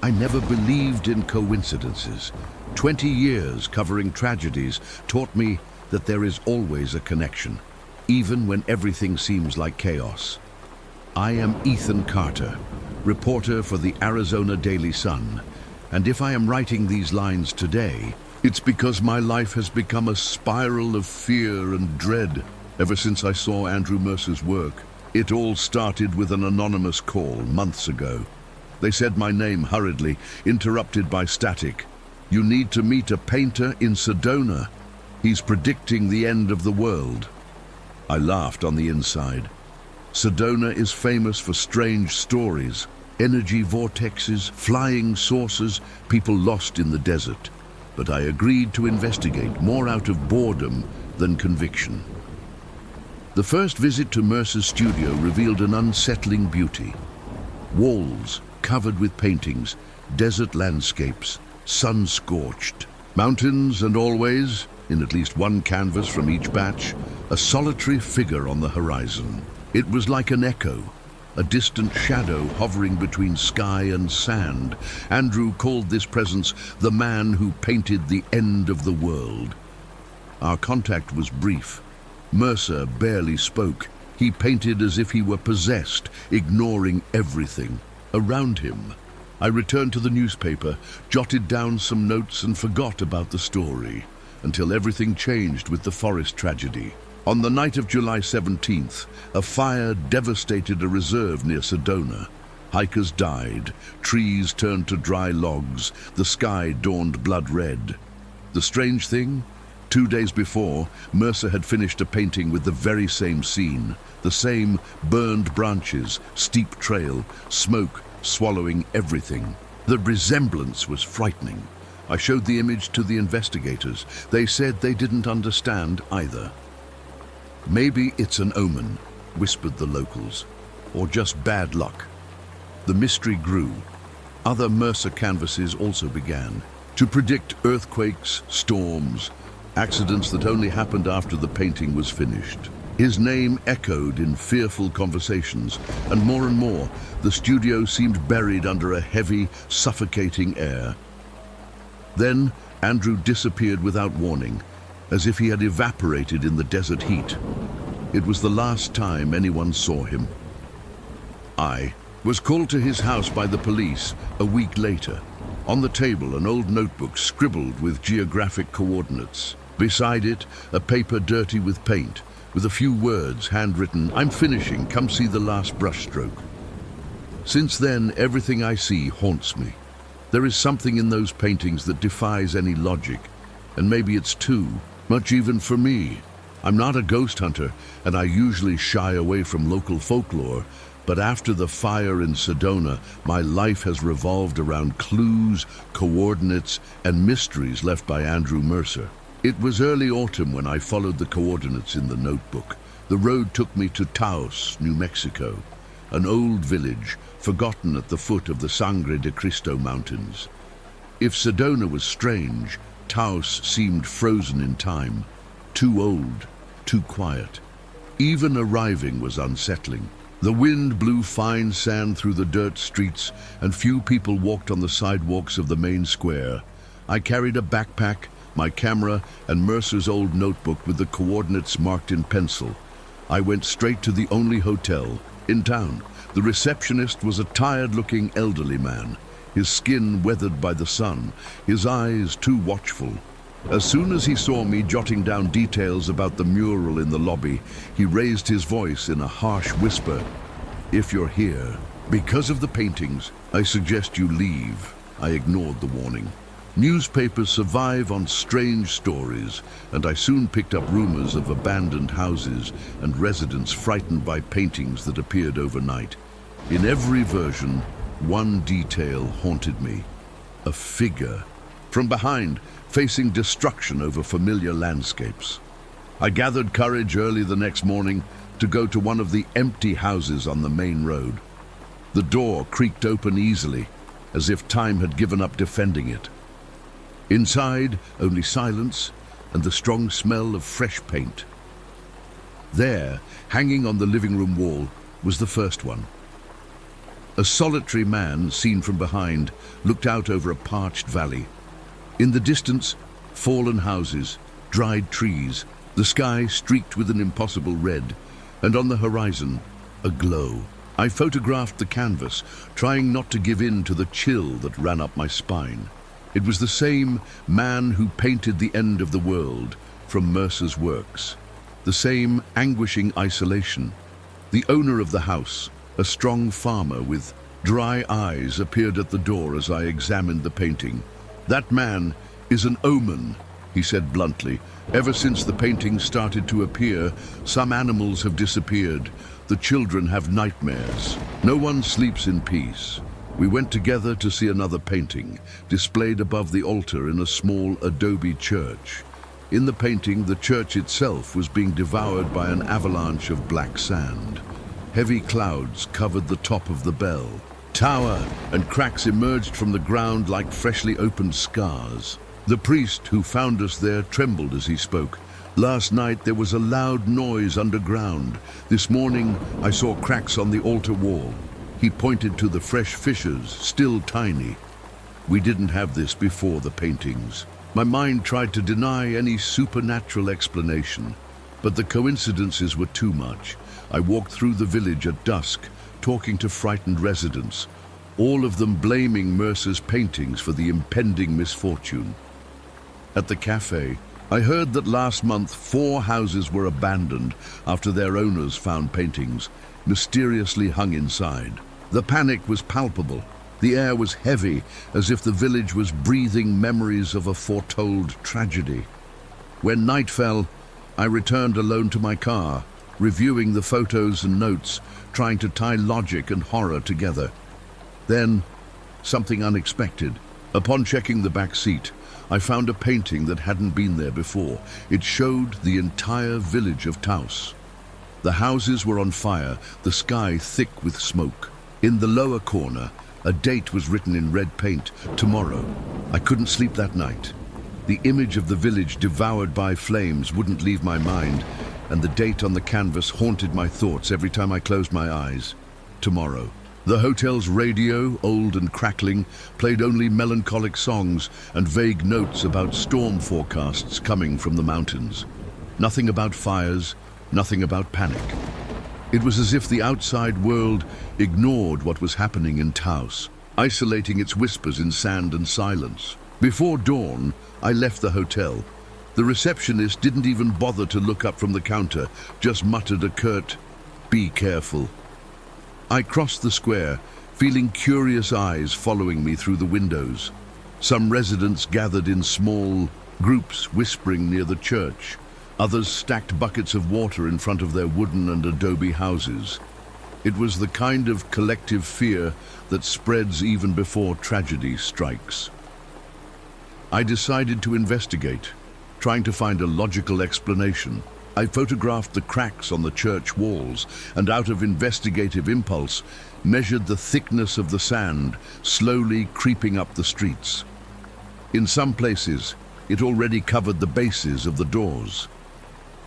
I never believed in coincidences. 20 years covering tragedies taught me that there is always a connection, even when everything seems like chaos. I am Ethan Carter, reporter for the Arizona Daily Sun, and if I am writing these lines today, it's because my life has become a spiral of fear and dread ever since I saw Andrew Mercer's work. It all started with an anonymous call months ago. They said my name hurriedly, interrupted by static. "You need to meet a painter in Sedona. He's predicting the end of the world." I laughed on the inside. Sedona is famous for strange stories, energy vortexes, flying saucers, people lost in the desert. But I agreed to investigate, more out of boredom than conviction. The first visit to Mercer's studio revealed an unsettling beauty. Walls covered with paintings, desert landscapes, sun-scorched. Mountains and always, in at least one canvas from each batch, a solitary figure on the horizon. It was like an echo, a distant shadow hovering between sky and sand. Andrew called this presence the man who painted the end of the world. Our contact was brief. Mercer barely spoke. He painted as if he were possessed, ignoring everything around him. I returned to the newspaper, jotted down some notes and forgot about the story, until everything changed with the forest tragedy. On the night of July 17th, a fire devastated a reserve near Sedona. Hikers died, trees turned to dry logs, the sky dawned blood red. The strange thing? 2 days before, Mercer had finished a painting with the very same scene, the same burned branches, steep trail, smoke swallowing everything. The resemblance was frightening. I showed the image to the investigators. They said they didn't understand either. "Maybe it's an omen," whispered the locals, "or just bad luck." The mystery grew. Other Mercer canvases also began to predict earthquakes, storms, accidents that only happened after the painting was finished. His name echoed in fearful conversations, and more, the studio seemed buried under a heavy, suffocating air. Then Andrew disappeared without warning, as if he had evaporated in the desert heat. It was the last time anyone saw him. I was called to his house by the police a week later. On the table, an old notebook scribbled with geographic coordinates. Beside it, a paper dirty with paint, with a few words handwritten, "I'm finishing, come see the last brushstroke." Since then, everything I see haunts me. There is something in those paintings that defies any logic, and maybe it's too much even for me. I'm not a ghost hunter, and I usually shy away from local folklore, but after the fire in Sedona, my life has revolved around clues, coordinates, and mysteries left by Andrew Mercer. It was early autumn when I followed the coordinates in the notebook. The road took me to Taos, New Mexico, an old village forgotten at the foot of the Sangre de Cristo Mountains. If Sedona was strange, Taos seemed frozen in time, too old, too quiet. Even arriving was unsettling. The wind blew fine sand through the dirt streets, and few people walked on the sidewalks of the main square. I carried a backpack, my camera, and Mercer's old notebook with the coordinates marked in pencil. I went straight to the only hotel in town. The receptionist was a tired-looking elderly man, his skin weathered by the sun, his eyes too watchful. As soon as he saw me jotting down details about the mural in the lobby, he raised his voice in a harsh whisper. "If you're here because of the paintings, I suggest you leave." I ignored the warning. Newspapers survive on strange stories, and I soon picked up rumors of abandoned houses and residents frightened by paintings that appeared overnight. In every version, one detail haunted me: a figure from behind, facing destruction over familiar landscapes. I gathered courage early the next morning to go to one of the empty houses on the main road. The door creaked open easily, as if time had given up defending it. Inside, only silence and the strong smell of fresh paint. There, hanging on the living room wall, was the first one. A solitary man, seen from behind, looked out over a parched valley. In the distance, fallen houses, dried trees, the sky streaked with an impossible red, and on the horizon, a glow. I photographed the canvas, trying not to give in to the chill that ran up my spine. It was the same man who painted the end of the world from Mercer's works. The same anguishing isolation. The owner of the house, a strong farmer with dry eyes, appeared at the door as I examined the painting. "That man is an omen," he said bluntly. "Ever since the painting started to appear, some animals have disappeared. The children have nightmares. No one sleeps in peace." We went together to see another painting, displayed above the altar in a small adobe church. In the painting, the church itself was being devoured by an avalanche of black sand. Heavy clouds covered the top of the bell. Tower and cracks emerged from the ground like freshly opened scars. The priest who found us there trembled as he spoke. "Last night there was a loud noise underground. This morning I saw cracks on the altar wall." He pointed to the fresh fissures, still tiny. We didn't have this before the paintings. My mind tried to deny any supernatural explanation, but the coincidences were too much. I walked through the village at dusk, talking to frightened residents, all of them blaming Mercer's paintings for the impending misfortune. At the cafe, I heard that last month 4 houses were abandoned after their owners found paintings mysteriously hung inside. The panic was palpable. The air was heavy, as if the village was breathing memories of a foretold tragedy. When night fell, I returned alone to my car, reviewing the photos and notes, trying to tie logic and horror together. Then, something unexpected. Upon checking the back seat, I found a painting that hadn't been there before. It showed the entire village of Taos. The houses were on fire, the sky thick with smoke. In the lower corner, a date was written in red paint, "Tomorrow." I couldn't sleep that night. The image of the village devoured by flames wouldn't leave my mind, and the date on the canvas haunted my thoughts every time I closed my eyes. Tomorrow. The hotel's radio, old and crackling, played only melancholic songs and vague notes about storm forecasts coming from the mountains. Nothing about fires, nothing about panic. It was as if the outside world ignored what was happening in Taos, isolating its whispers in sand and silence. Before dawn, I left the hotel. The receptionist didn't even bother to look up from the counter, just muttered a curt, "Be careful." I crossed the square, feeling curious eyes following me through the windows. Some residents gathered in small groups, whispering near the church. Others stacked buckets of water in front of their wooden and adobe houses. It was the kind of collective fear that spreads even before tragedy strikes. I decided to investigate, trying to find a logical explanation. I photographed the cracks on the church walls and, out of investigative impulse, measured the thickness of the sand slowly creeping up the streets. In some places, it already covered the bases of the doors.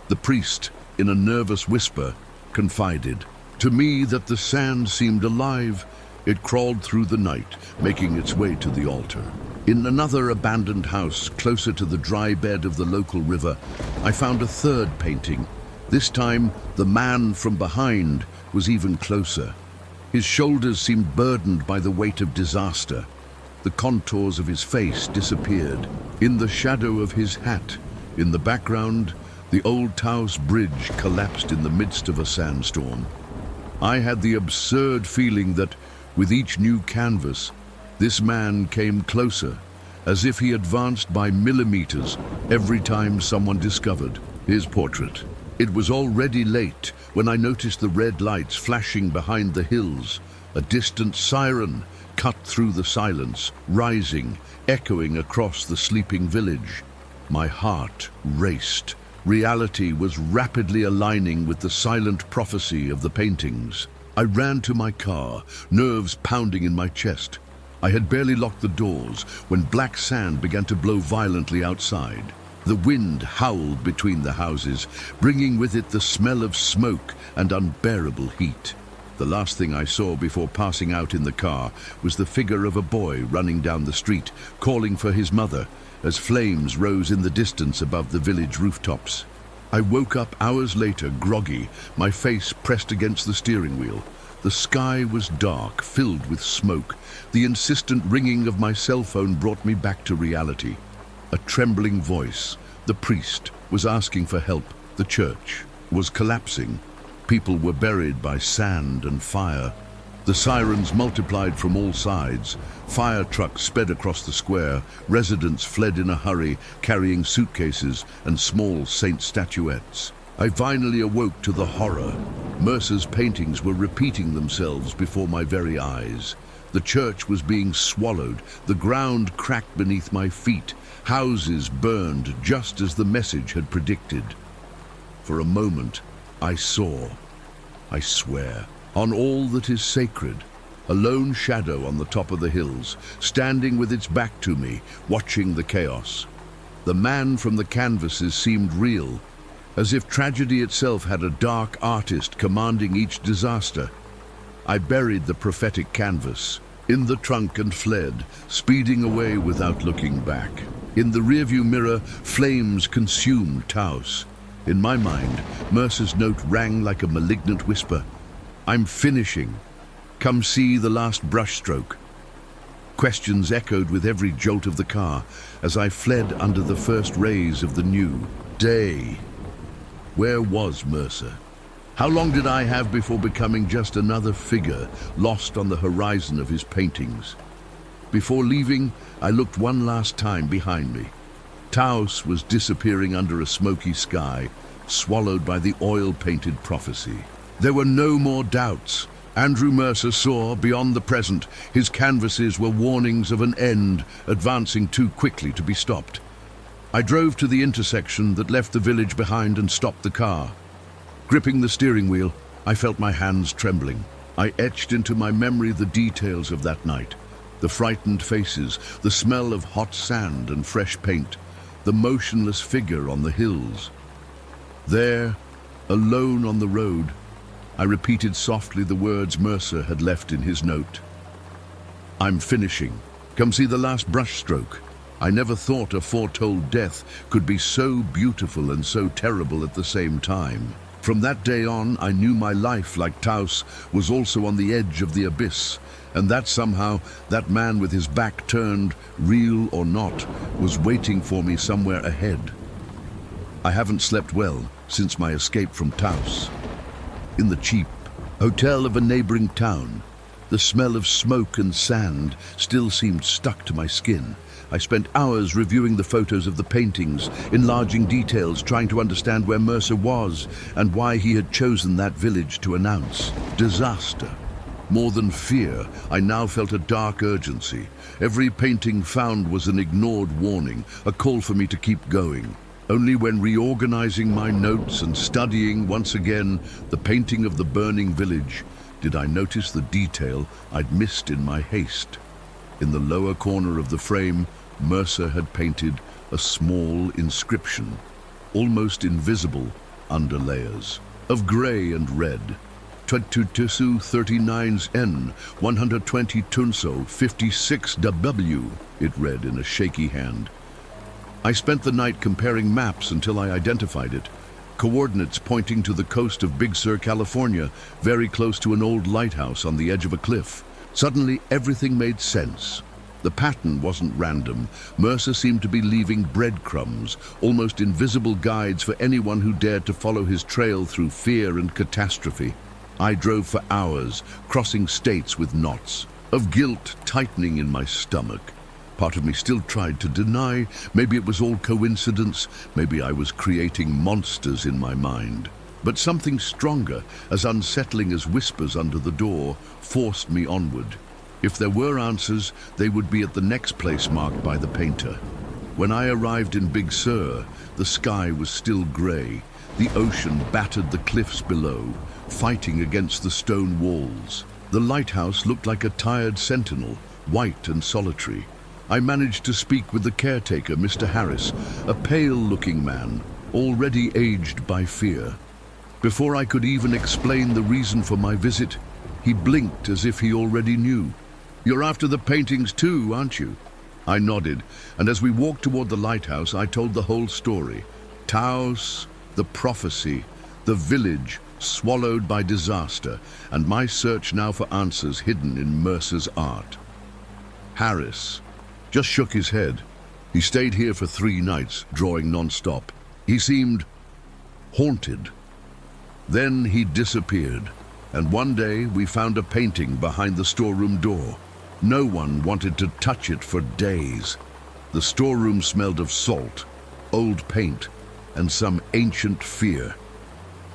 The priest, in a nervous whisper, confided to me that the sand seemed alive. It crawled through the night, making its way to the altar. In another abandoned house, closer to the dry bed of the local river, I found a third painting. This time, the man from behind was even closer. His shoulders seemed burdened by the weight of disaster. The contours of his face disappeared. In the shadow of his hat, in the background, the old Taos Bridge collapsed in the midst of a sandstorm. I had the absurd feeling that, with each new canvas, this man came closer, as if he advanced by millimeters every time someone discovered his portrait. It was already late when I noticed the red lights flashing behind the hills. A distant siren cut through the silence, rising, echoing across the sleeping village. My heart raced. Reality was rapidly aligning with the silent prophecy of the paintings. I ran to my car, nerves pounding in my chest. I had barely locked the doors when black sand began to blow violently outside. The wind howled between the houses, bringing with it the smell of smoke and unbearable heat. The last thing I saw before passing out in the car was the figure of a boy running down the street, calling for his mother, as flames rose in the distance above the village rooftops. I woke up hours later, groggy, my face pressed against the steering wheel. The sky was dark, filled with smoke. The insistent ringing of my cell phone brought me back to reality. A trembling voice. The priest was asking for help. The church was collapsing. People were buried by sand and fire. The sirens multiplied from all sides. Fire trucks sped across the square. Residents fled in a hurry, carrying suitcases and small saint statuettes. I finally awoke to the horror. Mercer's paintings were repeating themselves before my very eyes. The church was being swallowed. The ground cracked beneath my feet. Houses burned just as the message had predicted. For a moment, I saw, I swear, on all that is sacred, a lone shadow on the top of the hills, standing with its back to me, watching the chaos. The man from the canvases seemed real, as if tragedy itself had a dark artist commanding each disaster. I buried the prophetic canvas in the trunk and fled, speeding away without looking back. In the rearview mirror, flames consumed Taos. In my mind, Mercer's note rang like a malignant whisper. I'm finishing. Come see the last brushstroke. Questions echoed with every jolt of the car as I fled under the first rays of the new day. Where was Mercer? How long did I have before becoming just another figure lost on the horizon of his paintings? Before leaving, I looked one last time behind me. Taos was disappearing under a smoky sky, swallowed by the oil-painted prophecy. There were no more doubts. Andrew Mercer saw beyond the present. His canvases were warnings of an end, advancing too quickly to be stopped. I drove to the intersection that left the village behind and stopped the car. Gripping the steering wheel, I felt my hands trembling. I etched into my memory the details of that night. The frightened faces, the smell of hot sand and fresh paint, the motionless figure on the hills. There, alone on the road, I repeated softly the words Mercer had left in his note. I'm finishing. Come see the last brushstroke. I never thought a foretold death could be so beautiful and so terrible at the same time. From that day on, I knew my life, like Taos, was also on the edge of the abyss, and that somehow, that man with his back turned, real or not, was waiting for me somewhere ahead. I haven't slept well since my escape from Taos. In the cheap hotel of a neighboring town, the smell of smoke and sand still seemed stuck to my skin. I spent hours reviewing the photos of the paintings, enlarging details, trying to understand where Mercer was and why he had chosen that village to announce disaster. More than fear, I now felt a dark urgency. Every painting found was an ignored warning, a call for me to keep going. Only when reorganizing my notes and studying once again the painting of the burning village did I notice the detail I'd missed in my haste. In the lower corner of the frame, Mercer had painted a small inscription, almost invisible under layers, of grey and red. Tututusu 39's N, 120 Tunso, 56 W, it read in a shaky hand. I spent the night comparing maps until I identified it. Coordinates pointing to the coast of Big Sur, California, very close to an old lighthouse on the edge of a cliff. Suddenly, everything made sense. The pattern wasn't random. Mercer seemed to be leaving breadcrumbs, almost invisible guides for anyone who dared to follow his trail through fear and catastrophe. I drove for hours, crossing states with knots of guilt tightening in my stomach. Part of me still tried to deny. Maybe it was all coincidence. Maybe I was creating monsters in my mind. But something stronger, as unsettling as whispers under the door, forced me onward. If there were answers, they would be at the next place marked by the painter. When I arrived in Big Sur, the sky was still grey. The ocean battered the cliffs below, fighting against the stone walls. The lighthouse looked like a tired sentinel, white and solitary. I managed to speak with the caretaker, Mr. Harris, a pale-looking man, already aged by fear. Before I could even explain the reason for my visit, He blinked as if he already knew. "You're after the paintings too, aren't you?" I nodded, and as we walked toward the lighthouse, I told the whole story. Taos, the prophecy, the village swallowed by disaster, and my search now for answers hidden in Mercer's art. Harris just shook his head. He stayed here for 3 nights, drawing non-stop. He seemed haunted. Then he disappeared, and one day we found a painting behind the storeroom door. No one wanted to touch it for days. The storeroom smelled of salt, old paint, and some ancient fear.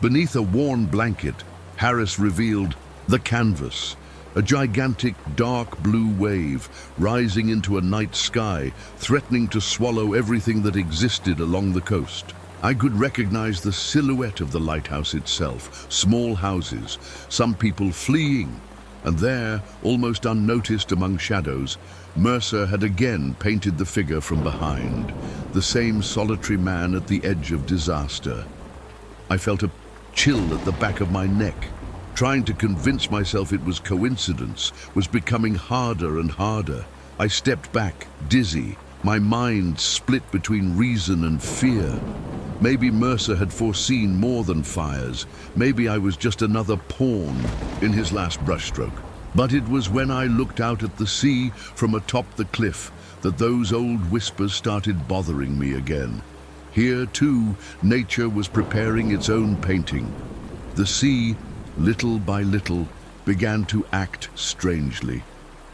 Beneath a worn blanket, Harris revealed the canvas, a gigantic dark blue wave rising into a night sky, threatening to swallow everything that existed along the coast. I could recognize the silhouette of the lighthouse itself, small houses, some people fleeing, and there, almost unnoticed among shadows, Mercer had again painted the figure from behind, the same solitary man at the edge of disaster. I felt a chill at the back of my neck. Trying to convince myself it was coincidence was becoming harder and harder. I stepped back, dizzy, my mind split between reason and fear. Maybe Mercer had foreseen more than fires. Maybe I was just another pawn in his last brushstroke. But it was when I looked out at the sea from atop the cliff that those old whispers started bothering me again. Here, too, nature was preparing its own painting. The sea, little by little, began to act strangely.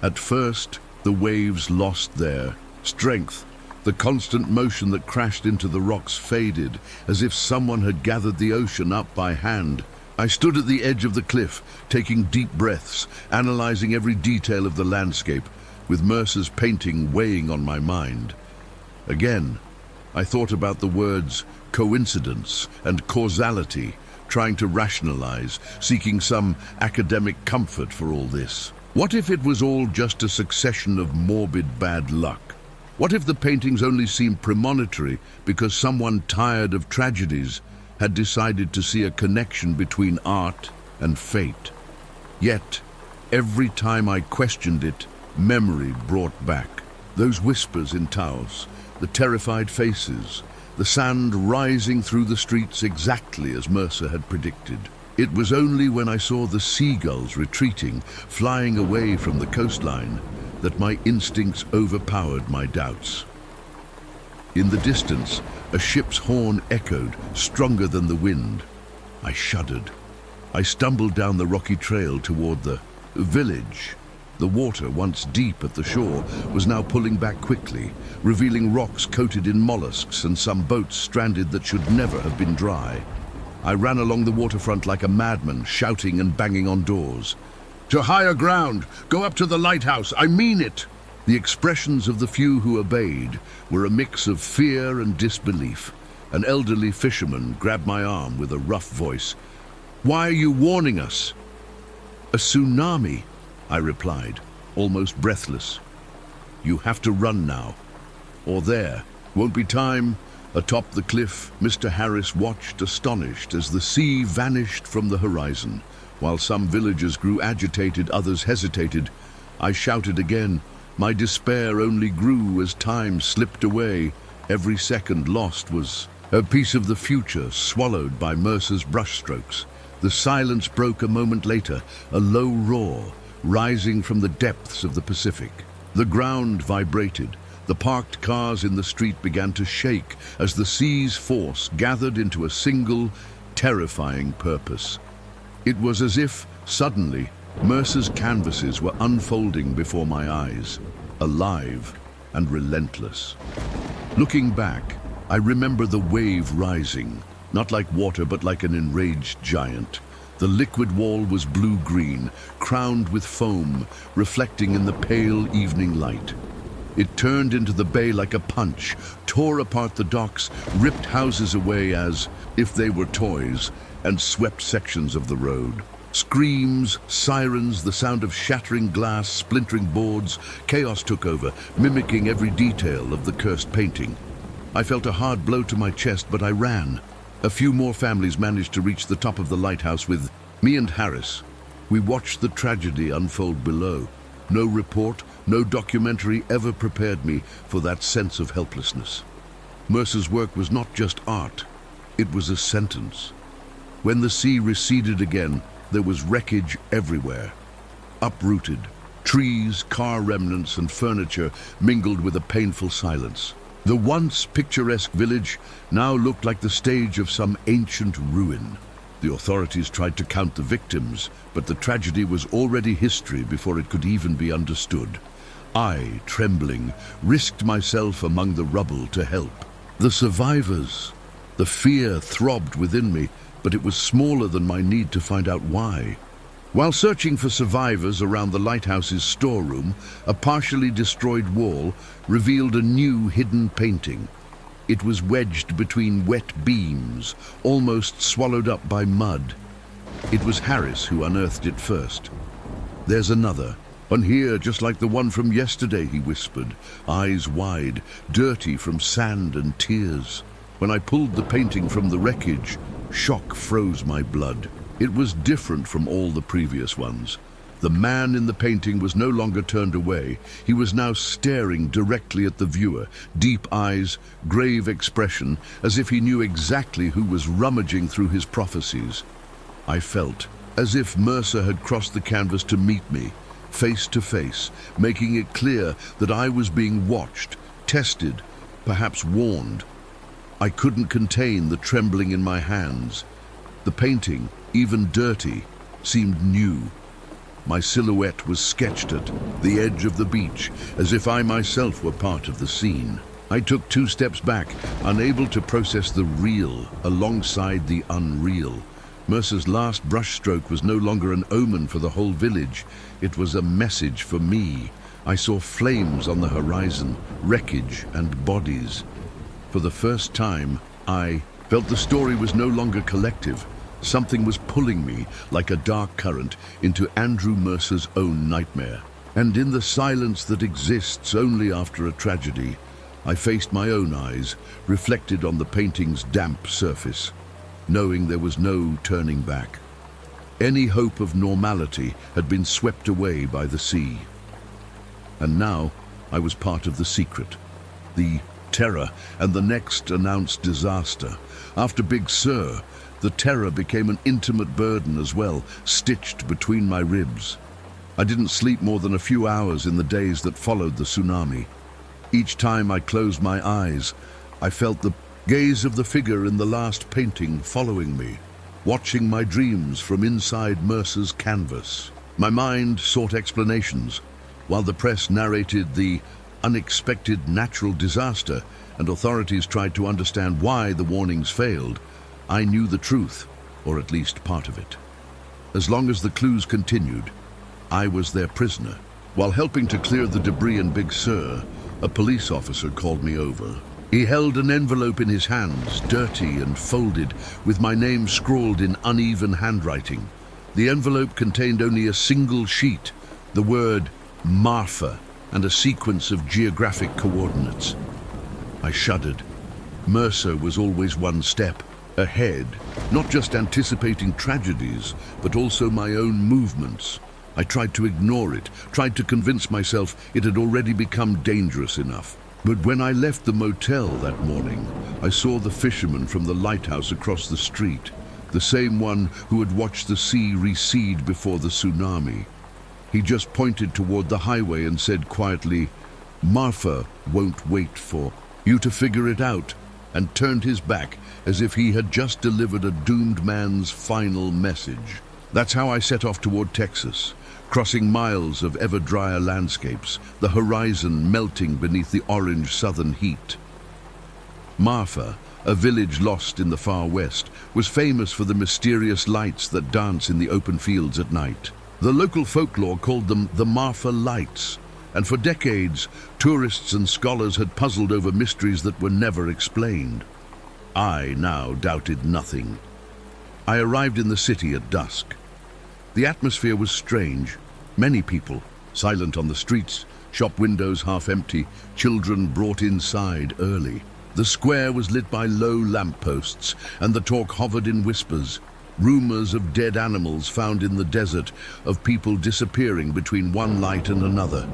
At first, the waves lost their strength. The constant motion that crashed into the rocks faded, as if someone had gathered the ocean up by hand. I stood at the edge of the cliff, taking deep breaths, analyzing every detail of the landscape, with Mercer's painting weighing on my mind. Again, I thought about the words coincidence and causality, trying to rationalize, seeking some academic comfort for all this. What if it was all just a succession of morbid bad luck? What if the paintings only seemed premonitory because someone tired of tragedies had decided to see a connection between art and fate? Yet, every time I questioned it, memory brought back those whispers in Taos, the terrified faces, the sand rising through the streets exactly as Mercer had predicted. It was only when I saw the seagulls retreating, flying away from the coastline, that my instincts overpowered my doubts. In the distance, a ship's horn echoed, stronger than the wind. I shuddered. I stumbled down the rocky trail toward the village. The water, once deep at the shore, was now pulling back quickly, revealing rocks coated in mollusks and some boats stranded that should never have been dry. I ran along the waterfront like a madman, shouting and banging on doors. "To higher ground! Go up to the lighthouse! I mean it!" The expressions of the few who obeyed were a mix of fear and disbelief. An elderly fisherman grabbed my arm with a rough voice. "Why are you warning us?" "A tsunami," I replied, almost breathless. "You have to run now, or there won't be time." Atop the cliff, Mr. Harris watched astonished as the sea vanished from the horizon. While some villagers grew agitated, others hesitated. I shouted again. My despair only grew as time slipped away. Every second lost was a piece of the future swallowed by Mercer's brushstrokes. The silence broke a moment later, a low roar rising from the depths of the Pacific. The ground vibrated. The parked cars in the street began to shake as the sea's force gathered into a single, terrifying purpose. It was as if, suddenly, Mercer's canvases were unfolding before my eyes, alive and relentless. Looking back, I remember the wave rising, not like water but like an enraged giant. The liquid wall was blue-green, crowned with foam, reflecting in the pale evening light. It turned into the bay like a punch, tore apart the docks, ripped houses away as if they were toys, and swept sections of the road. Screams, sirens, the sound of shattering glass, splintering boards, chaos took over, mimicking every detail of the cursed painting. I felt a hard blow to my chest, but I ran. A few more families managed to reach the top of the lighthouse with me and Harris. We watched the tragedy unfold below. No report, no documentary ever prepared me for that sense of helplessness. Mercer's work was not just art, it was a sentence. When the sea receded again, there was wreckage everywhere. Uprooted, trees, car remnants, and furniture mingled with a painful silence. The once picturesque village now looked like the stage of some ancient ruin. The authorities tried to count the victims, but the tragedy was already history before it could even be understood. I, trembling, risked myself among the rubble to help. The survivors! The fear throbbed within me, but it was smaller than my need to find out why. While searching for survivors around the lighthouse's storeroom, a partially destroyed wall revealed a new hidden painting. It was wedged between wet beams, almost swallowed up by mud. It was Harris who unearthed it first. "There's another. One here, just like the one from yesterday," he whispered, eyes wide, dirty from sand and tears. When I pulled the painting from the wreckage, shock froze my blood. It was different from all the previous ones. The man in the painting was no longer turned away. He was now staring directly at the viewer, deep eyes, grave expression, as if he knew exactly who was rummaging through his prophecies. I felt as if Mercer had crossed the canvas to meet me, face to face, making it clear that I was being watched, tested, perhaps warned. I couldn't contain the trembling in my hands. The painting, even dirty, seemed new. My silhouette was sketched at the edge of the beach, as if I myself were part of the scene. I took 2 steps back, unable to process the real alongside the unreal. Mercer's last brushstroke was no longer an omen for the whole village. It was a message for me. I saw flames on the horizon, wreckage and bodies. For the first time, I felt the story was no longer collective. Something was pulling me, like a dark current, into Andrew Mercer's own nightmare. And in the silence that exists only after a tragedy, I faced my own eyes, reflected on the painting's damp surface, knowing there was no turning back. Any hope of normality had been swept away by the sea. And now I was part of the secret, the terror, and the next announced disaster. After Big Sur, the terror became an intimate burden as well, stitched between my ribs. I didn't sleep more than a few hours in the days that followed the tsunami. Each time I closed my eyes, I felt the gaze of the figure in the last painting following me, watching my dreams from inside Mercer's canvas. My mind sought explanations, while the press narrated the unexpected natural disaster and authorities tried to understand why the warnings failed. I knew the truth, or at least part of it. As long as the clues continued, I was their prisoner. While helping to clear the debris in Big Sur, a police officer called me over. He held an envelope in his hands, dirty and folded, with my name scrawled in uneven handwriting. The envelope contained only a single sheet, the word Marfa, and a sequence of geographic coordinates. I shuddered. Mercer was always one step ahead, not just anticipating tragedies, but also my own movements. I tried to ignore it, tried to convince myself it had already become dangerous enough. But when I left the motel that morning, I saw the fisherman from the lighthouse across the street, the same one who had watched the sea recede before the tsunami. He just pointed toward the highway and said quietly, "Marfa won't wait for you to figure it out," and turned his back as if he had just delivered a doomed man's final message. That's how I set off toward Texas, crossing miles of ever drier landscapes, the horizon melting beneath the orange southern heat. Marfa, a village lost in the far west, was famous for the mysterious lights that dance in the open fields at night. The local folklore called them the Marfa Lights, and for decades, tourists and scholars had puzzled over mysteries that were never explained. I now doubted nothing. I arrived in the city at dusk. The atmosphere was strange. Many people, silent on the streets, shop windows half empty, children brought inside early. The square was lit by low lampposts, and the talk hovered in whispers. Rumors of dead animals found in the desert, of people disappearing between one light and another.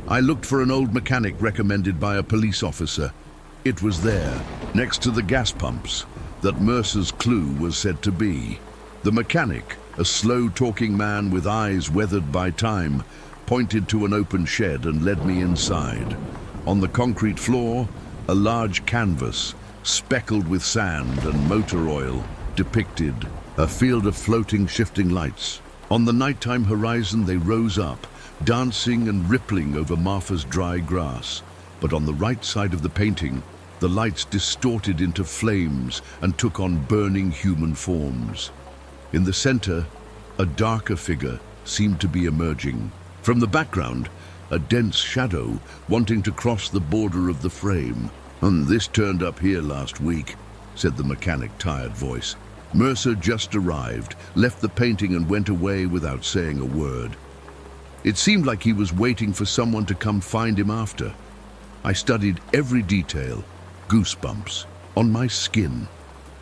I looked for an old mechanic recommended by a police officer. It was there, next to the gas pumps, that Mercer's clue was said to be. The mechanic, a slow-talking man with eyes weathered by time, pointed to an open shed and led me inside. On the concrete floor, a large canvas, speckled with sand and motor oil, depicted a field of floating, shifting lights. On the nighttime horizon they rose up, dancing and rippling over Marfa's dry grass. But on the right side of the painting, the lights distorted into flames and took on burning human forms. In the center, a darker figure seemed to be emerging. From the background, a dense shadow wanting to cross the border of the frame. "And this turned up here last week," said the mechanic, tired voice. Mercer just arrived, left the painting and went away without saying a word. It seemed like he was waiting for someone to come find him after. I studied every detail, goosebumps, on my skin.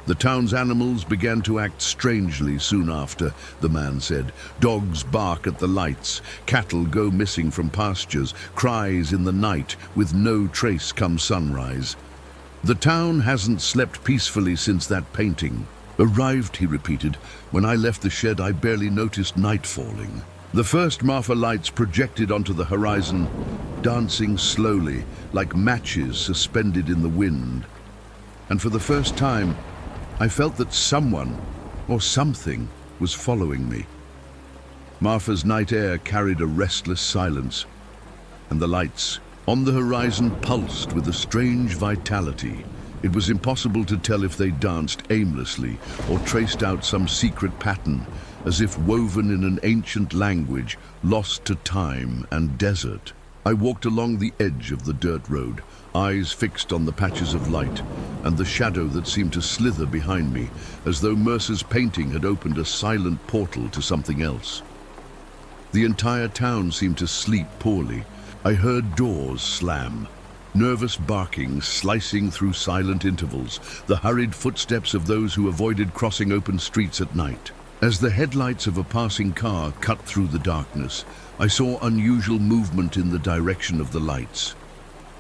The town's animals began to act strangely soon after, the man said. Dogs bark at the lights, cattle go missing from pastures, cries in the night, with no trace come sunrise. The town hasn't slept peacefully since that painting. Arrived, he repeated. When I left the shed, I barely noticed night falling. The first Marfa lights projected onto the horizon, dancing slowly, like matches suspended in the wind. And for the first time, I felt that someone, or something, was following me. Marfa's night air carried a restless silence, and the lights on the horizon pulsed with a strange vitality. It was impossible to tell if they danced aimlessly or traced out some secret pattern, as if woven in an ancient language lost to time and desert. I walked along the edge of the dirt road, eyes fixed on the patches of light and the shadow that seemed to slither behind me, as though Mercer's painting had opened a silent portal to something else. The entire town seemed to sleep poorly. I heard doors slam, nervous barking slicing through silent intervals, the hurried footsteps of those who avoided crossing open streets at night. As the headlights of a passing car cut through the darkness, I saw unusual movement in the direction of the lights.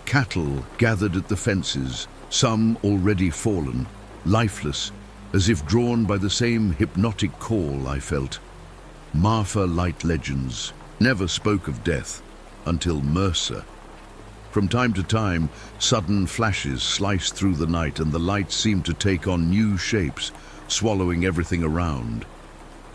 Cattle gathered at the fences, some already fallen, lifeless, as if drawn by the same hypnotic call I felt. Marfa light legends never spoke of death until Mercer. From time to time, sudden flashes sliced through the night and the lights seemed to take on new shapes, swallowing everything around.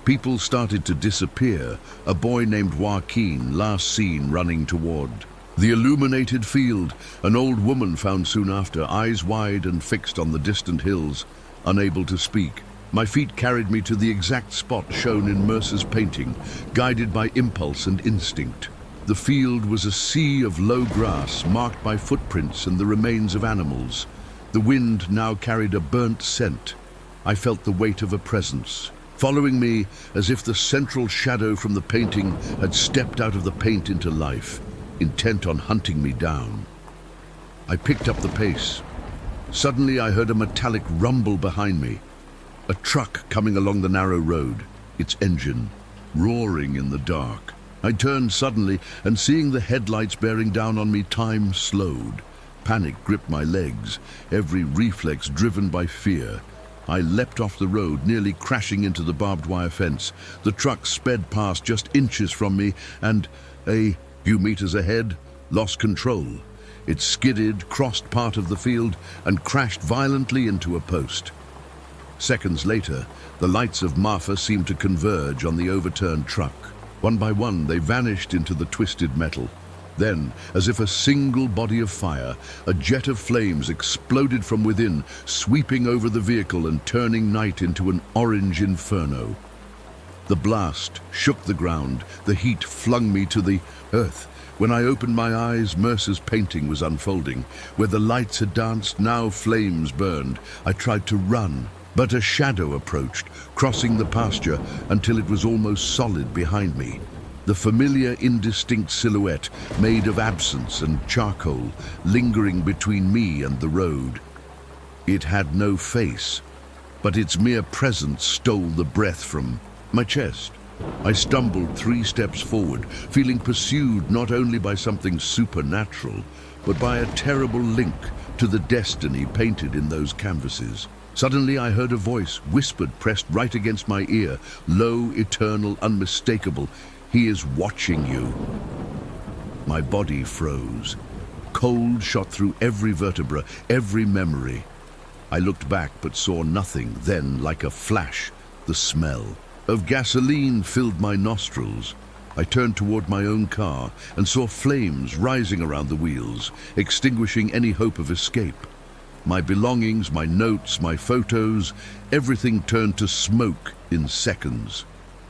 People started to disappear, a boy named Joaquin last seen running toward the illuminated field, an old woman found soon after, eyes wide and fixed on the distant hills, unable to speak. My feet carried me to the exact spot shown in Mercer's painting, guided by impulse and instinct. The field was a sea of low grass, marked by footprints and the remains of animals. The wind now carried a burnt scent. I felt the weight of a presence, following me as if the central shadow from the painting had stepped out of the paint into life, intent on hunting me down. I picked up the pace. Suddenly I heard a metallic rumble behind me. A truck coming along the narrow road, its engine roaring in the dark. I turned suddenly, and seeing the headlights bearing down on me, time slowed. Panic gripped my legs, every reflex driven by fear. I leapt off the road, nearly crashing into the barbed wire fence. The truck sped past just inches from me, and a few meters ahead, lost control. It skidded, crossed part of the field, and crashed violently into a post. Seconds later, the lights of Marfa seemed to converge on the overturned truck. One by one, they vanished into the twisted metal. Then, as if a single body of fire, a jet of flames exploded from within, sweeping over the vehicle and turning night into an orange inferno. The blast shook the ground, the heat flung me to the earth. When I opened my eyes, Mercer's painting was unfolding. Where the lights had danced, now flames burned. I tried to run, but a shadow approached, crossing the pasture until it was almost solid behind me. The familiar indistinct silhouette, made of absence and charcoal, lingering between me and the road. It had no face, but its mere presence stole the breath from my chest. I stumbled 3 steps forward, feeling pursued not only by something supernatural, but by a terrible link to the destiny painted in those canvases. Suddenly I heard a voice, whispered, pressed right against my ear, low, eternal, unmistakable. "He is watching you." My body froze. Cold shot through every vertebra, every memory. I looked back but saw nothing. Then, like a flash, the smell of gasoline filled my nostrils. I turned toward my own car and saw flames rising around the wheels, extinguishing any hope of escape. My belongings, my notes, my photos, everything turned to smoke in seconds.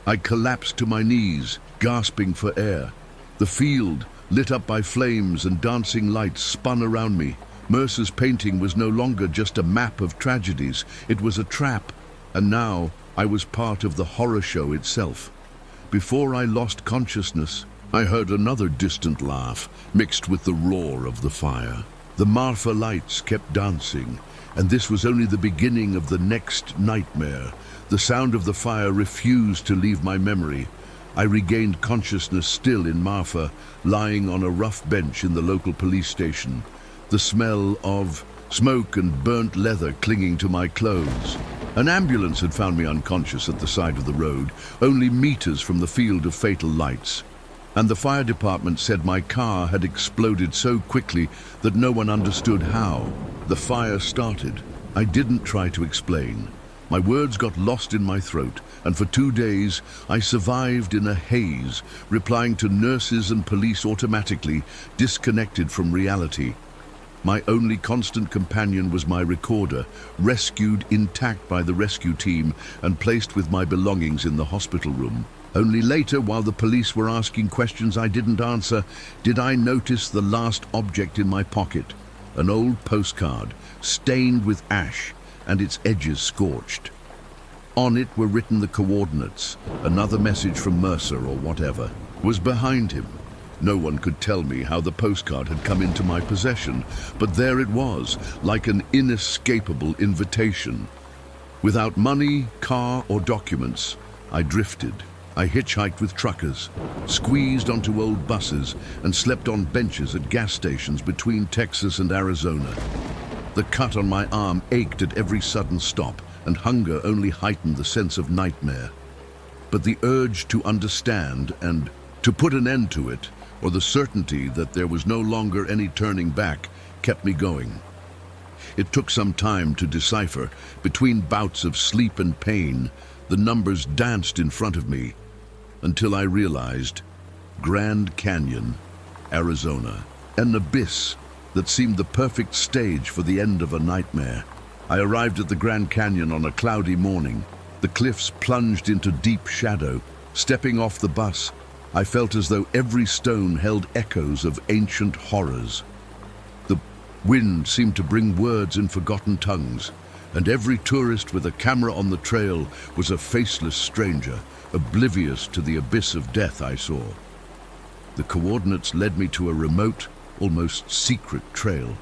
I collapsed to my knees, gasping for air. The field, lit up by flames and dancing lights, spun around me. Mercer's painting was no longer just a map of tragedies. It was a trap, and now I was part of the horror show itself. Before I lost consciousness, I heard another distant laugh, mixed with the roar of the fire. The Marfa lights kept dancing, and this was only the beginning of the next nightmare. The sound of the fire refused to leave my memory. I regained consciousness still in Marfa, lying on a rough bench in the local police station. The smell of smoke and burnt leather clinging to my clothes. An ambulance had found me unconscious at the side of the road, only meters from the field of fatal lights. And the fire department said my car had exploded so quickly that no one understood how. The fire started. I didn't try to explain. My words got lost in my throat, and for 2 days I survived in a haze, replying to nurses and police automatically, disconnected from reality. My only constant companion was my recorder, rescued intact by the rescue team and placed with my belongings in the hospital room. Only later, while the police were asking questions I didn't answer, did I notice the last object in my pocket, an old postcard, stained with ash and its edges scorched. On it were written the coordinates. Another message from Mercer, or whatever, was behind him. No one could tell me how the postcard had come into my possession, but there it was, like an inescapable invitation. Without money, car, or documents, I drifted. I hitchhiked with truckers, squeezed onto old buses, and slept on benches at gas stations between Texas and Arizona. The cut on my arm ached at every sudden stop, and hunger only heightened the sense of nightmare. But the urge to understand and to put an end to it, or the certainty that there was no longer any turning back, kept me going. It took some time to decipher. Between bouts of sleep and pain, the numbers danced in front of me, until I realized Grand Canyon, Arizona, an abyss that seemed the perfect stage for the end of a nightmare. I arrived at the Grand Canyon on a cloudy morning. The cliffs plunged into deep shadow. Stepping off the bus, I felt as though every stone held echoes of ancient horrors. The wind seemed to bring words in forgotten tongues, and every tourist with a camera on the trail was a faceless stranger, oblivious to the abyss of death I saw. The coordinates led me to a remote, almost secret trail.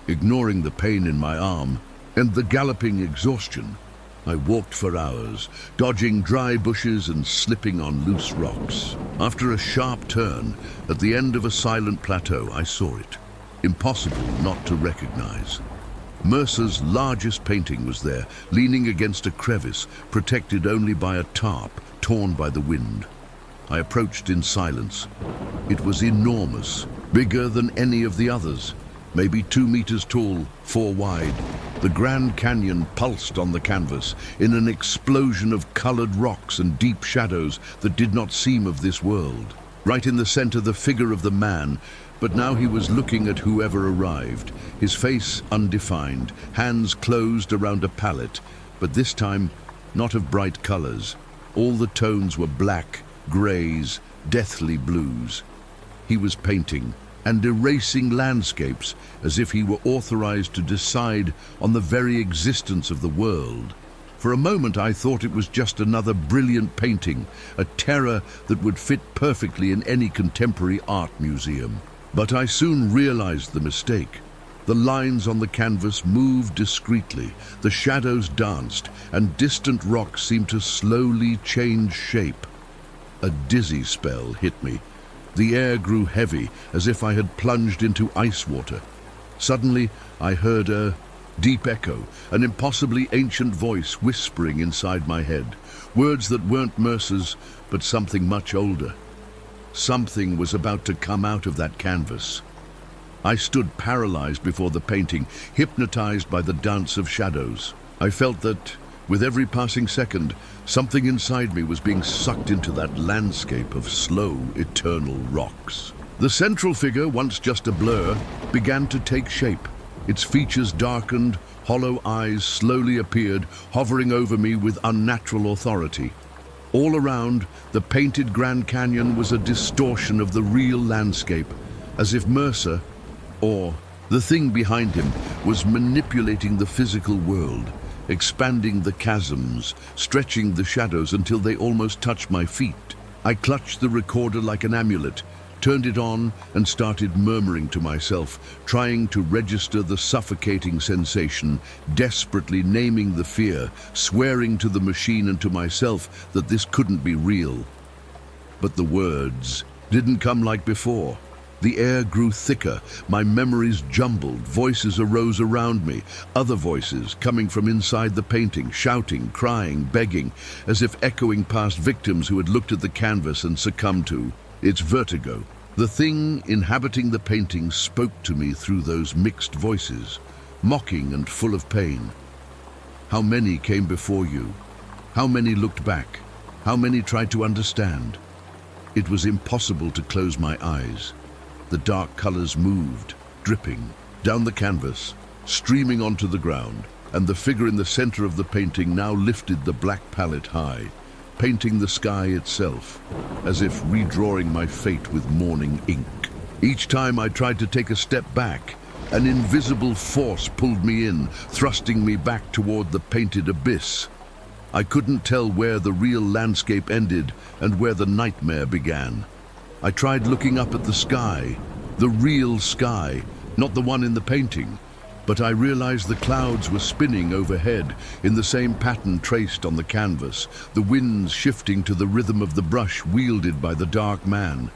Ignoring the pain in my arm and the galloping exhaustion, I walked for hours, dodging dry bushes and slipping on loose rocks. After a sharp turn, at the end of a silent plateau, I saw it. Impossible not to recognize. Mercer's largest painting was there, leaning against a crevice, protected only by a tarp torn by the wind. I approached in silence. It was enormous, bigger than any of the others, maybe 2 meters tall, 4 wide. The Grand Canyon pulsed on the canvas in an explosion of colored rocks and deep shadows that did not seem of this world. Right in the center, the figure of the man, but now he was looking at whoever arrived, his face undefined, hands closed around a palette, but this time not of bright colors. All the tones were black, grays, deathly blues. He was painting and erasing landscapes as if he were authorized to decide on the very existence of the world. For a moment I thought it was just another brilliant painting, a terror that would fit perfectly in any contemporary art museum. But I soon realized the mistake. The lines on the canvas moved discreetly, the shadows danced, and distant rocks seemed to slowly change shape. A dizzy spell hit me. The air grew heavy, as if I had plunged into ice water. Suddenly, I heard a deep echo, an impossibly ancient voice whispering inside my head. Words that weren't Mercer's, but something much older. Something was about to come out of that canvas. I stood paralyzed before the painting, hypnotized by the dance of shadows. I felt that, with every passing second, something inside me was being sucked into that landscape of slow, eternal rocks. The central figure, once just a blur, began to take shape. Its features darkened, hollow eyes slowly appeared, hovering over me with unnatural authority. All around, the painted Grand Canyon was a distortion of the real landscape, as if Mercer, or the thing behind him, was manipulating the physical world, expanding the chasms, stretching the shadows until they almost touched my feet. I clutched the recorder like an amulet, turned it on, and started murmuring to myself, trying to register the suffocating sensation, desperately naming the fear, swearing to the machine and to myself that this couldn't be real. But the words didn't come like before. The air grew thicker, my memories jumbled, voices arose around me, other voices coming from inside the painting, shouting, crying, begging, as if echoing past victims who had looked at the canvas and succumbed to its vertigo. The thing inhabiting the painting spoke to me through those mixed voices, mocking and full of pain. How many came before you? How many looked back? How many tried to understand? It was impossible to close my eyes. The dark colors moved, dripping, down the canvas, streaming onto the ground, and the figure in the center of the painting now lifted the black palette high, painting the sky itself, as if redrawing my fate with morning ink. Each time I tried to take a step back, an invisible force pulled me in, thrusting me back toward the painted abyss. I couldn't tell where the real landscape ended and where the nightmare began. I tried looking up at the sky, the real sky, not the one in the painting, but I realized the clouds were spinning overhead in the same pattern traced on the canvas, the winds shifting to the rhythm of the brush wielded by the dark man.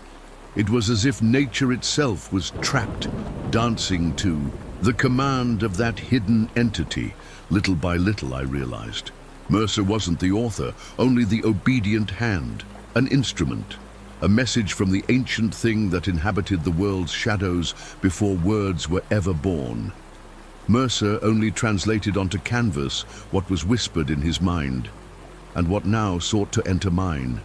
It was as if nature itself was trapped, dancing to the command of that hidden entity. Little by little, I realized. Mercer wasn't the author, only the obedient hand, an instrument. A message from the ancient thing that inhabited the world's shadows before words were ever born. Mercer only translated onto canvas what was whispered in his mind, and what now sought to enter mine.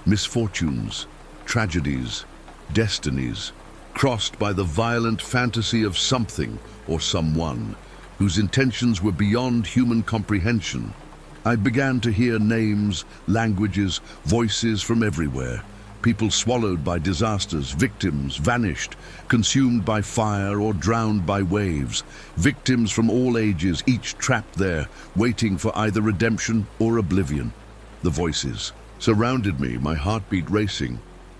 Misfortunes, tragedies, destinies, crossed by the violent fantasy of something or someone whose intentions were beyond human comprehension. I began to hear names, languages, voices from everywhere. People swallowed by disasters, victims vanished, consumed by fire or drowned by waves. Victims from all ages, each trapped there, waiting for either redemption or oblivion. The voices surrounded me, my heartbeat racing.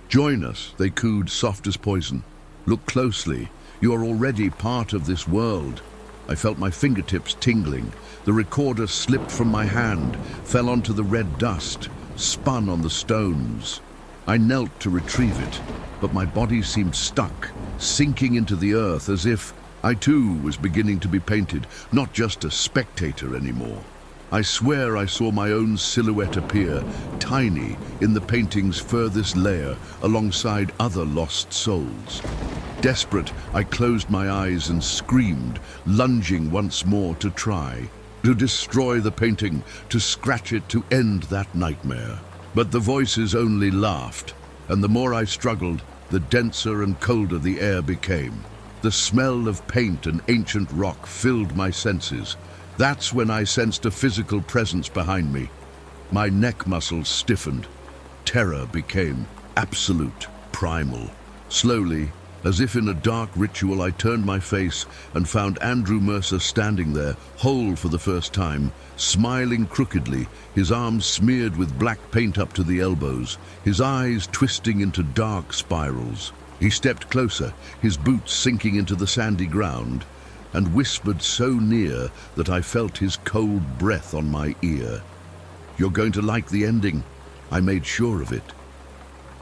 "Join us," they cooed, soft as poison. "Look closely. You are already part of this world." I felt my fingertips tingling. The recorder slipped from my hand, fell onto the red dust, spun on the stones. I knelt to retrieve it, but my body seemed stuck, sinking into the earth as if I too was beginning to be painted, not just a spectator anymore. I swear I saw my own silhouette appear, tiny in the painting's furthest layer, alongside other lost souls. Desperate, I closed my eyes and screamed, lunging once more to try, to destroy the painting, to scratch it, to end that nightmare. But the voices only laughed, and the more I struggled, the denser and colder the air became. The smell of paint and ancient rock filled my senses. That's when I sensed a physical presence behind me. My neck muscles stiffened. Terror became absolute, primal. Slowly, as if in a dark ritual, I turned my face and found Andrew Mercer standing there, whole for the first time, smiling crookedly, his arms smeared with black paint up to the elbows, his eyes twisting into dark spirals. He stepped closer, his boots sinking into the sandy ground, and whispered so near that I felt his cold breath on my ear. "You're going to like the ending." I made sure of it.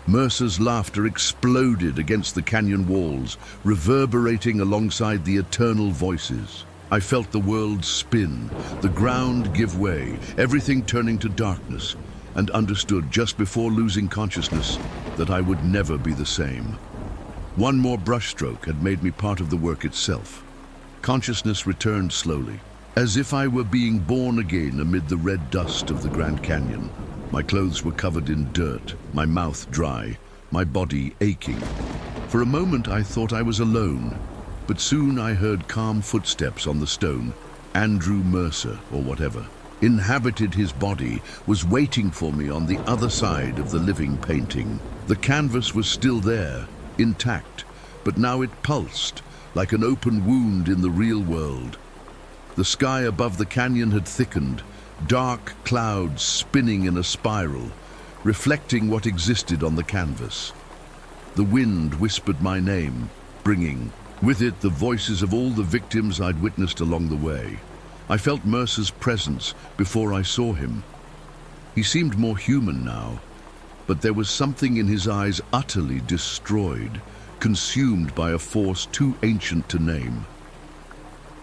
Mercer's laughter exploded against the canyon walls, reverberating alongside the eternal voices. I felt the world spin, the ground give way, everything turning to darkness, and understood just before losing consciousness that I would never be the same. One more brushstroke had made me part of the work itself. Consciousness returned slowly, as if I were being born again amid the red dust of the Grand Canyon. My clothes were covered in dirt, my mouth dry, my body aching. For a moment I thought I was alone, but soon I heard calm footsteps on the stone. Andrew Mercer, or whatever, inhabited his body, was waiting for me on the other side of the living painting. The canvas was still there, intact, but now it pulsed, like an open wound in the real world. The sky above the canyon had thickened, dark clouds spinning in a spiral, reflecting what existed on the canvas. The wind whispered my name, bringing with it the voices of all the victims I'd witnessed along the way. I felt Mercer's presence before I saw him. He seemed more human now, but there was something in his eyes utterly destroyed, consumed by a force too ancient to name.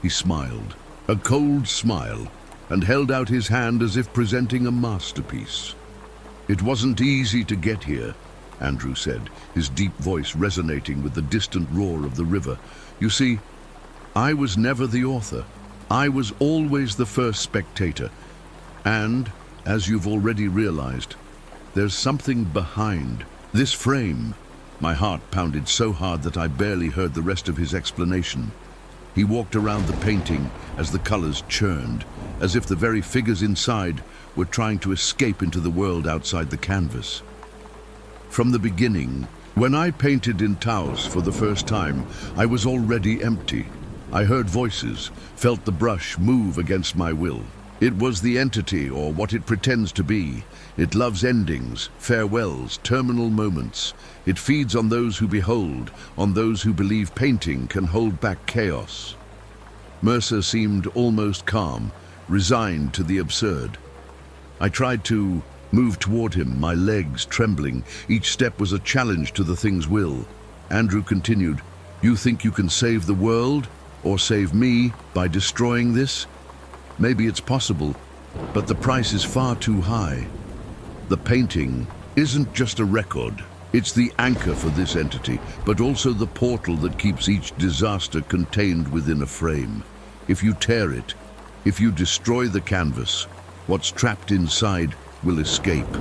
He smiled, a cold smile, and held out his hand as if presenting a masterpiece. "It wasn't easy to get here," Andrew said, his deep voice resonating with the distant roar of the river. "You see, I was never the author. I was always the first spectator. And, as you've already realized, there's something behind this frame." My heart pounded so hard that I barely heard the rest of his explanation. He walked around the painting as the colors churned, as if the very figures inside were trying to escape into the world outside the canvas. From the beginning, when I painted in Taos for the first time, I was already empty. I heard voices, felt the brush move against my will. It was the entity, or what it pretends to be. It loves endings, farewells, terminal moments. It feeds on those who behold, on those who believe painting can hold back chaos. Mercer seemed almost calm, resigned to the absurd. I tried to move toward him, my legs trembling. Each step was a challenge to the thing's will. Andrew continued, "You think you can save the world, or save me, by destroying this? Maybe it's possible, but the price is far too high. The painting isn't just a record. It's the anchor for this entity, but also the portal that keeps each disaster contained within a frame. If you tear it, if you destroy the canvas, what's trapped inside will escape.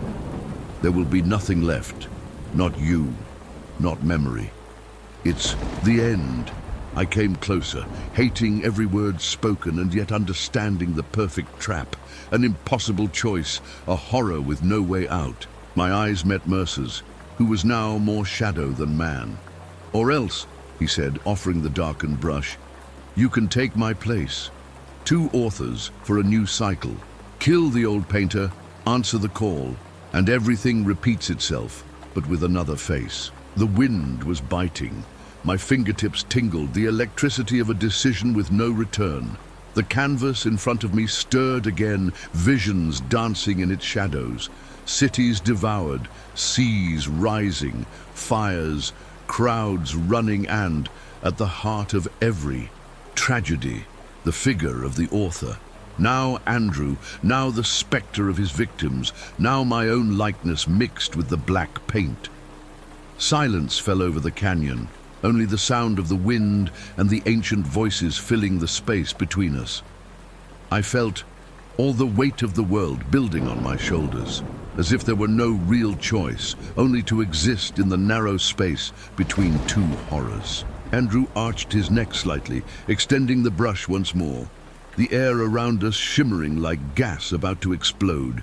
There will be nothing left, not you, not memory. It's the end." I came closer, hating every word spoken and yet understanding the perfect trap, an impossible choice, a horror with no way out. My eyes met Mercer's, who was now more shadow than man. "Or else," he said, offering the darkened brush, "you can take my place. 2 authors for a new cycle. Kill the old painter, answer the call, and everything repeats itself, but with another face." The wind was biting. My fingertips tingled, the electricity of a decision with no return. The canvas in front of me stirred again, visions dancing in its shadows. Cities devoured, seas rising, fires, crowds running, and, at the heart of every tragedy, the figure of the author. Now Andrew, now the spectre of his victims, now my own likeness mixed with the black paint. Silence fell over the canyon. Only the sound of the wind and the ancient voices filling the space between us. I felt all the weight of the world building on my shoulders, as if there were no real choice, only to exist in the narrow space between 2 horrors. Andrew arched his neck slightly, extending the brush once more, the air around us shimmering like gas about to explode.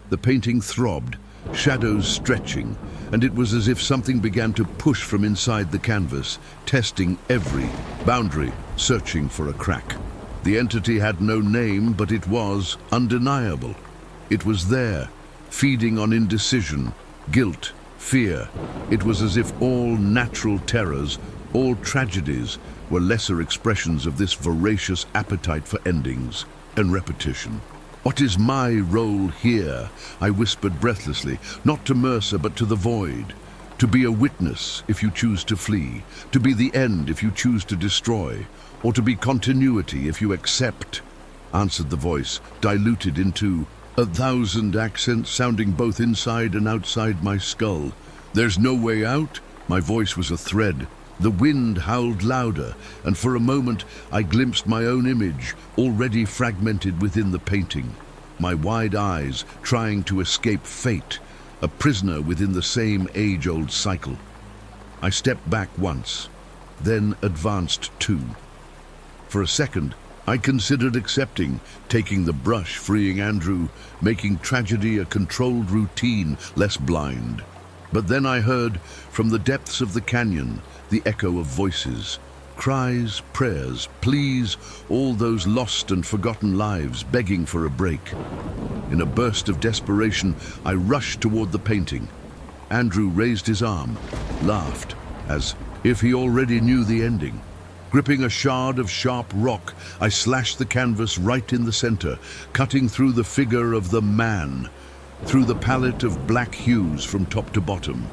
The painting throbbed, shadows stretching, and it was as if something began to push from inside the canvas, testing every boundary, searching for a crack. The entity had no name, but it was undeniable. It was there, feeding on indecision, guilt, fear. It was as if all natural terrors All tragedies were lesser expressions of this voracious appetite for endings and repetition. "What is my role here?" I whispered breathlessly, not to Mercer but to the void. "To be a witness if you choose to flee, to be the end if you choose to destroy, or to be continuity if you accept," answered the voice, diluted into 1,000 accents sounding both inside and outside my skull. "There's no way out?" My voice was a thread. The wind howled louder, and for a moment I glimpsed my own image, already fragmented within the painting. My wide eyes trying to escape fate, a prisoner within the same age-old cycle. I stepped back once, then advanced two. For a second, I considered accepting, taking the brush, freeing Andrew, making tragedy a controlled routine, less blind. But then I heard, from the depths of the canyon, the echo of voices, cries, prayers, pleas, all those lost and forgotten lives begging for a break. In a burst of desperation, I rushed toward the painting. Andrew raised his arm, laughed, as if he already knew the ending. Gripping a shard of sharp rock, I slashed the canvas right in the center, cutting through the figure of the man, through the palette of black hues from top to bottom.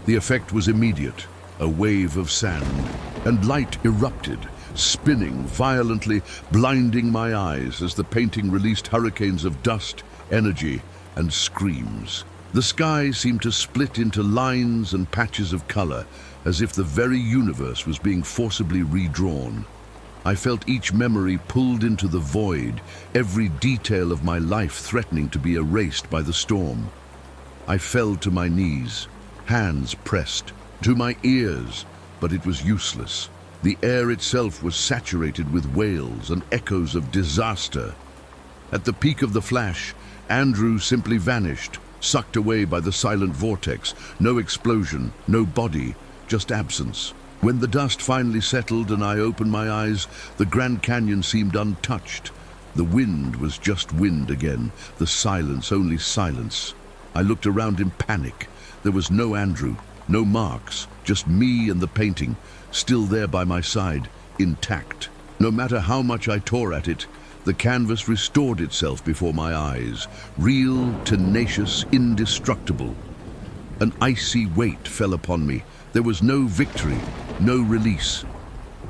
The effect was immediate, a wave of sand, and light erupted, spinning violently, blinding my eyes as the painting released hurricanes of dust, energy, and screams. The sky seemed to split into lines and patches of color, as if the very universe was being forcibly redrawn. I felt each memory pulled into the void, every detail of my life threatening to be erased by the storm. I fell to my knees, hands pressed to my ears, but it was useless. The air itself was saturated with wails and echoes of disaster. At the peak of the flash, Andrew simply vanished, sucked away by the silent vortex. No explosion, no body, just absence. When the dust finally settled and I opened my eyes, the Grand Canyon seemed untouched. The wind was just wind again, the silence only silence. I looked around in panic. There was no Andrew, no marks, just me and the painting, still there by my side, intact. No matter how much I tore at it, the canvas restored itself before my eyes, real, tenacious, indestructible. An icy weight fell upon me. There was no victory, no release.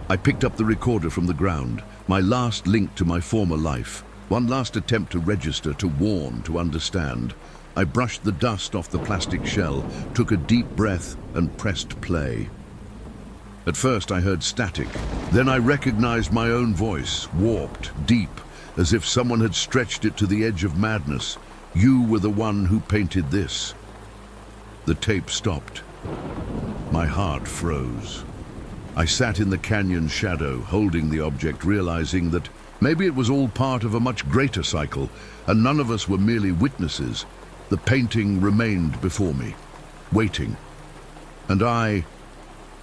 I picked up the recorder from the ground, my last link to my former life. One last attempt to register, to warn, to understand. I brushed the dust off the plastic shell, took a deep breath, and pressed play. At first I heard static. Then I recognized my own voice, warped, deep, as if someone had stretched it to the edge of madness. "You were the one who painted this." The tape stopped. My heart froze. I sat in the canyon's shadow, holding the object, realizing that maybe it was all part of a much greater cycle, and none of us were merely witnesses. The painting remained before me, waiting. And I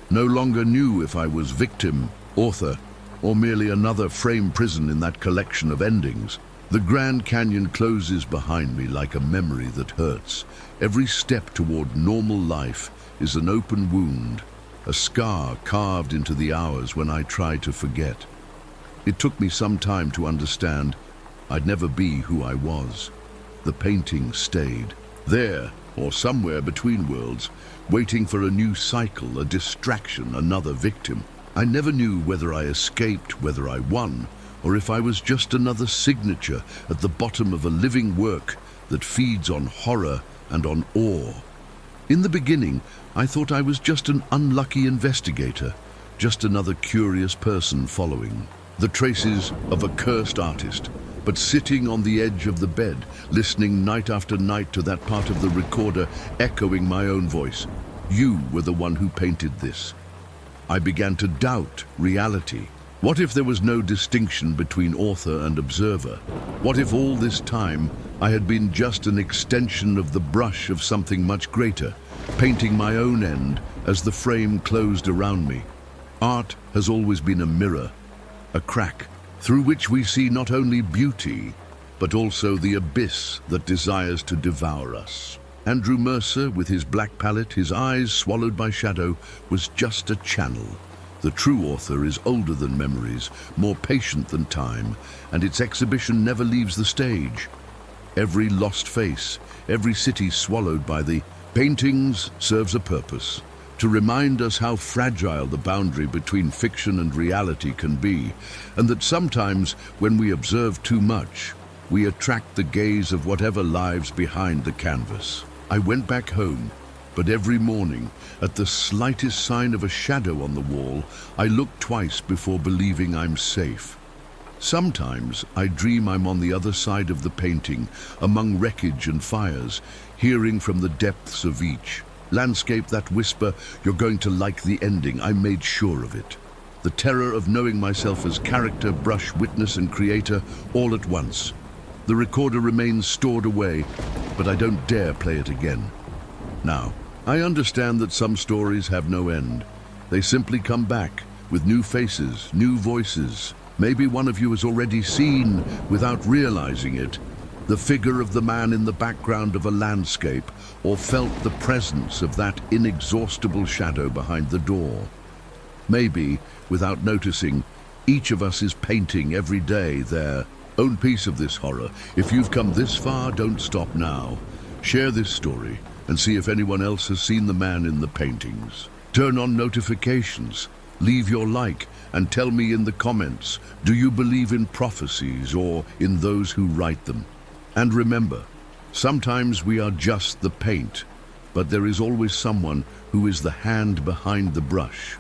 no longer knew if I was victim, author, or merely another frame prison in that collection of endings. The Grand Canyon closes behind me like a memory that hurts. Every step toward normal life is an open wound, a scar carved into the hours when I try to forget. It took me some time to understand I'd never be who I was. The painting stayed there, or somewhere between worlds, waiting for a new cycle, a distraction, another victim. I never knew whether I escaped, whether I won, or if I was just another signature at the bottom of a living work that feeds on horror and on awe. In the beginning, I thought I was just an unlucky investigator, just another curious person following the traces of a cursed artist, but sitting on the edge of the bed, listening night after night to that part of the recorder echoing my own voice. "You were the one who painted this." I began to doubt reality. What if there was no distinction between author and observer? What if all this time I had been just an extension of the brush of something much greater, painting my own end as the frame closed around me? Art has always been a mirror, a crack, through which we see not only beauty, but also the abyss that desires to devour us. Andrew Mercer, with his black palette, his eyes swallowed by shadow, was just a channel, The true author is older than memories, more patient than time, and its exhibition never leaves the stage. Every lost face, every city swallowed by the paintings serves a purpose, to remind us how fragile the boundary between fiction and reality can be, and that sometimes when we observe too much, we attract the gaze of whatever lies behind the canvas. I went back home, but every morning, at the slightest sign of a shadow on the wall, I look twice before believing I'm safe. Sometimes I dream I'm on the other side of the painting, among wreckage and fires, hearing from the depths of each landscape that whisper, "You're going to like the ending, I made sure of it." The terror of knowing myself as character, brush, witness and creator all at once. The recorder remains stored away, but I don't dare play it again. Now, I understand that some stories have no end. They simply come back, with new faces, new voices. Maybe one of you has already seen, without realizing it, the figure of the man in the background of a landscape, or felt the presence of that inexhaustible shadow behind the door. Maybe, without noticing, each of us is painting every day their own piece of this horror. If you've come this far, don't stop now. Share this story and see if anyone else has seen the man in the paintings. Turn on notifications, leave your like, and tell me in the comments, do you believe in prophecies or in those who write them? And remember, sometimes we are just the paint, but there is always someone who is the hand behind the brush.